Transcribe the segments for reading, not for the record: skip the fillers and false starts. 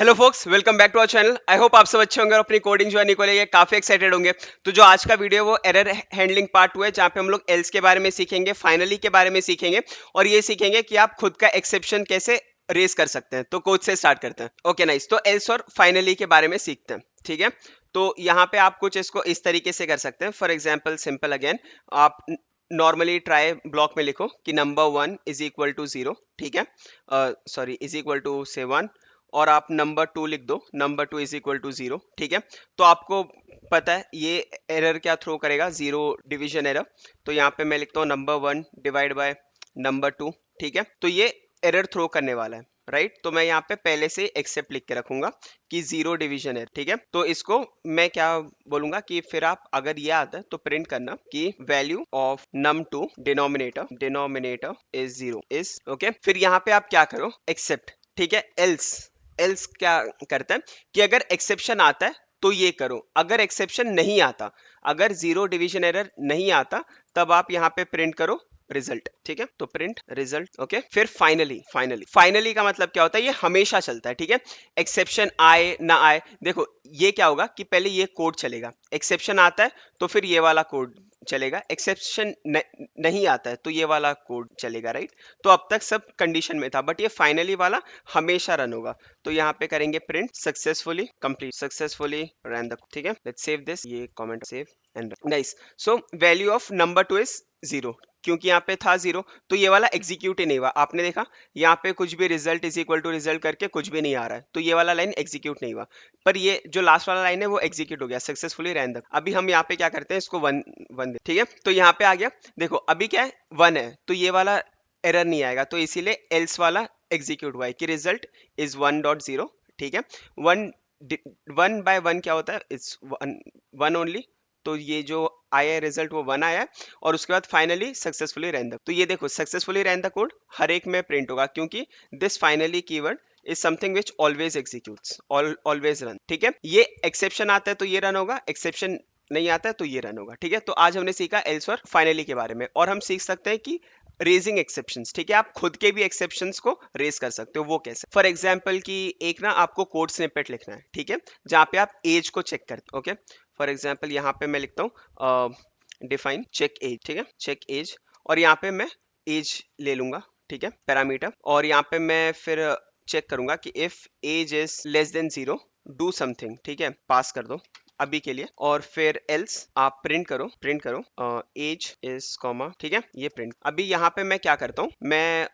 Hello folks, welcome back to our channel. I hope आप सब अच्छे होंगे और अपनी कोडिंग जर्नी को लेके काफी एक्साइटेड होंगे। तो जो आज का वीडियो है वो एरर हैंडलिंग पार्ट 2 है, जहाँ पे हम लोग एल्स के बारे में सीखेंगे, फाइनली के बारे में सीखेंगे और ये सीखेंगे कि आप खुद का एक्सेप्शन कैसे रेस कर सकते हैं। तो कोड से स्टार्ट करते हैं। Okay nice. तो एल्स और फाइनली के बारे में सीखते हैं, ठीक है। तो यहाँ पे आप कुछ इसको इस तरीके से कर सकते हैं। फॉर एग्जाम्पल, सिंपल अगेन, आप नॉर्मली ट्राई ब्लॉक में लिखो कि नंबर 1 इज इक्वल टू 0, ठीक है, सॉरी इज इक्वल टू से 1, और आप नंबर 2 लिख दो, नंबर 2 इज इक्वल टू 0, ठीक है। तो आपको पता है ये एरर क्या थ्रो करेगा, जीरो डिवीजन एरर। तो यहाँ पे मैं लिखता हूँ नंबर 1 डिवाइड बाय नंबर 2, ठीक है। तो ये एरर थ्रो करने वाला है, राइट। तो मैं यहाँ पे पहले से एक्सेप्ट लिख के रखूंगा कि जीरो डिवीजन है, ठीक है। तो इसको मैं क्या बोलूंगा कि फिर आप अगर ये आता है तो प्रिंट करना कि value of num2 denominator is 0 is okay. फिर यहाँ पे आप क्या करो, एक्सेप्ट, ठीक है। एल्स क्या करता है कि अगर एक्सेप्शन आता है तो ये करो, अगर एक्सेप्शन नहीं आता, अगर जीरो डिवीजन एरर नहीं आता, तब आप यहाँ पे प्रिंट करो रिजल्ट, ठीक है। तो प्रिंट रिजल्ट, ओके। फिर फाइनली का मतलब क्या होता है, ये हमेशा चलता है, ठीक है। एक्सेप्शन आए ना आए, देखो ये क्या होगा कि पहले ये कोड चलेगा, एक्सेप्शन आता है तो फिर ये वाला कोड चलेगा, एक्सेप्शन नहीं आता है तो ये वाला कोड चलेगा, राइट। तो अब तक सब कंडीशन में था, बट ये फाइनली वाला हमेशा रन होगा। तो यहाँ पे करेंगे print successfully complete, successfully run the, ठीक है। लेट्स सेव दिस, ये comment save and nice. So value of number 2 is 0, क्योंकि यहाँ पे था 0 तो ये वाला एग्जीक्यूट ही नहीं हुआ। आपने देखा यहाँ पे कुछ भी result is equal to result करके कुछ भी नहीं आ रहा है, तो ये वाला लाइन एग्जीक्यूट नहीं हुआ। पर ये जो लास्ट वाला लाइन है वो एग्जीक्यूट हो गया, सक्सेसफुली रैन द। अभी हम यहाँ पे क्या करते हैं, इसको वन वन, ठीक है। तो यहाँ पे आ गया, देखो अभी क्या है, 1 है, तो ये वाला एरर नहीं आएगा, तो इसीलिए एल्स वाला एग्जीक्यूट हुआ है कि रिजल्ट इज 1.0, ठीक है। वन वन बाय वन क्या होता है, इट्स वन ओनली। तो ये जो आया है रिजल्ट वो 1 आया है, और उसके बाद फाइनली सक्सेसफुली रन द। तो ये देखो सक्सेसफुली रन द कोड हर एक में प्रिंट होगा, क्योंकि this finally keyword is something which always executes, always run, ठीक है। ये एक्सेप्शन आता है तो ये रन होगा, एक्सेप्शन नहीं आता है तो ये रन होगा, ठीक है। तो आज हमने सीखा एल्स और फाइनली के बारे में, और हम सीख सकते हैं कि रेजिंग एक्सेप्शंस, ठीक है। आप खुद के भी एक्सेप्शंस को रेज कर सकते हो। वो कैसे, फॉर एग्जांपल कि एक ना आपको कोड स्निपेट लिखना है, ठीक है, जहाँ पे आप एज को चेक करते, ओके। फॉर एग्जांपल यहाँ पे मैं लिखता हूँ डिफाइन चेक एज, ठीक है, चेक एज, और यहाँ पे मैं एज ले लूंगा, ठीक है, पैरामीटर, और यहाँ पे मैं फिर चेक करूंगा कि if age is less than 0 do something, ठीक है, पास कर दो अभी के लिए, और फिर एल्स आप प्रिंट करो एज इज कॉमा, ठीक है, ये प्रिंट। अभी यहाँ पे मैं क्या करता हूँ, मैं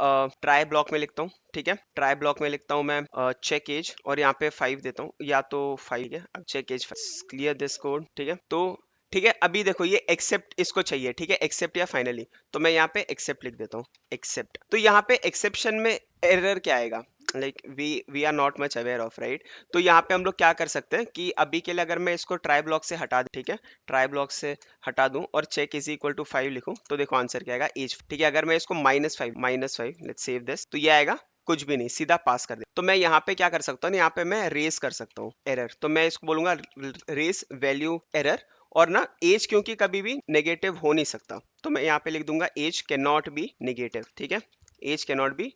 ट्राई ब्लॉक में लिखता हूँ, ठीक है, ट्राई ब्लॉक में लिखता हूँ मैं चेक एज, और यहाँ पे 5 देता हूँ, या तो 5 है, check age, clear this code, ठीक है। तो ठीक है, अभी देखो ये एक्सेप्ट इसको चाहिए, ठीक है, एक्सेप्ट या फाइनली, तो मैं यहाँ पे एक्सेप्ट लिख देता हूँ, एक्सेप्ट। तो यहाँ पे एक्सेप्शन में एरर क्या आएगा, like we are not much aware of, right. तो यहाँ पे हम लोग क्या कर सकते हैं कि अभी के लिए अगर मैं इसको ट्राई ब्लॉक से हटा दूं, ठीक है, ट्राई ब्लॉक से हटा दूं और चेक इज इक्वल टू 5 लिखूं, तो देखो आंसर क्या आएगा, एज, ठीक है। अगर मैं इसको -5 लेट्स सेव दिस, तो ये आएगा कुछ भी नहीं, सीधा पास कर दे। तो मैं यहाँ पे क्या कर सकता हूँ, यहाँ पे मैं रेस कर सकता हूँ एरर, तो मैं इसको बोलूंगा रेस वैल्यू एरर, और ना एज क्योंकि कभी भी नेगेटिव हो नहीं सकता, तो मैं यहाँ पे लिख दूंगा age can not be negative, ठीक है, एज कैन नॉट बी।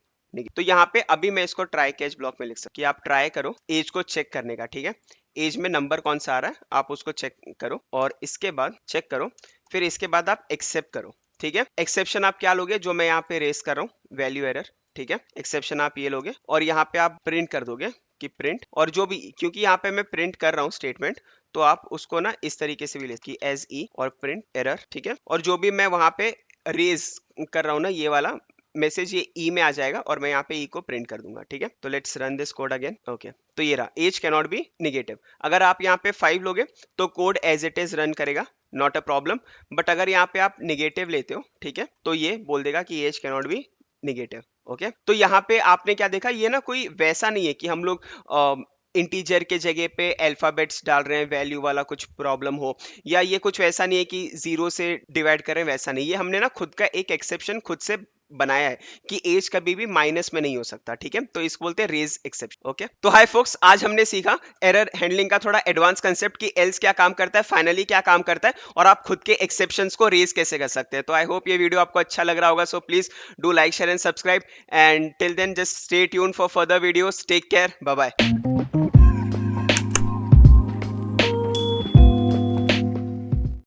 तो यहाँ पे अभी मैं इसको ट्राई कैच ब्लॉक में लिख सकता कि आप ट्राई करो एज को चेक करने का, ठीक है, एज में नंबर कौन सा आ रहा है आप उसको चेक करो, और इसके बाद चेक करो, फिर इसके बाद आप एक्सेप्ट करो, ठीक है। एक्सेप्शन आप क्या लोगे, जो मैं यहाँ पे रेस कर रहा हूँ वैल्यू एरर, ठीक है, एक्सेप्शन आप ये लोगे, और यहाँ पे आप प्रिंट कर दोगे कि प्रिंट, और जो भी, क्योंकि यहाँ पे मैं प्रिंट कर रहा हूँ स्टेटमेंट, तो आप उसको ना इस तरीके से भी ले कि एज ई और प्रिंट एरर, ठीक है। और जो भी मैं वहां पे रेज कर रहा हूँ ना, ये वाला मैसेज ये ई में आ जाएगा, और मैं यहाँ पे ई को प्रिंट कर दूंगा, ठीक है। तो let's run this code again, okay. तो ये रहा as can not be negative. अगर आप यहाँ पे 5 लोगे तो code as it is run करेगा, नॉट अ प्रॉब्लम। बट अगर यहाँ पे आप निगेटिव लेते हो, ठीक है, तो ये बोल देगा कि as can not be negative, okay. तो यहाँ पे आपने क्या देखा, ये ना कोई वैसा नहीं है कि हम लोग इंटीजर के जगह पे अल्फाबेट्स डाल रहे हैं, वैल्यू वाला कुछ प्रॉब्लम हो, या ये कुछ वैसा नहीं है कि 0 से डिवाइड करें, वैसा नहीं। ये हमने ना खुद का एक एक्सेप्शन खुद से बनाया है कि एज कभी भी माइनस में नहीं हो सकता, ठीक है। तो इसको बोलते हैं रेज एक्सेप्शन, ओके। तो हाय फोक्स, आज हमने सीखा एरर हैंडलिंग का थोड़ा एडवांस कंसेप्ट कि एल्स क्या काम करता है, फाइनली क्या काम करता है, और आप खुद के एक्सेप्शंस को रेज कैसे कर सकते हैं। तो आई होप ये वीडियो आपको अच्छा लग रहा होगा, so please do like share and subscribe, and till then just stay tune for further videos, take care, bye bye.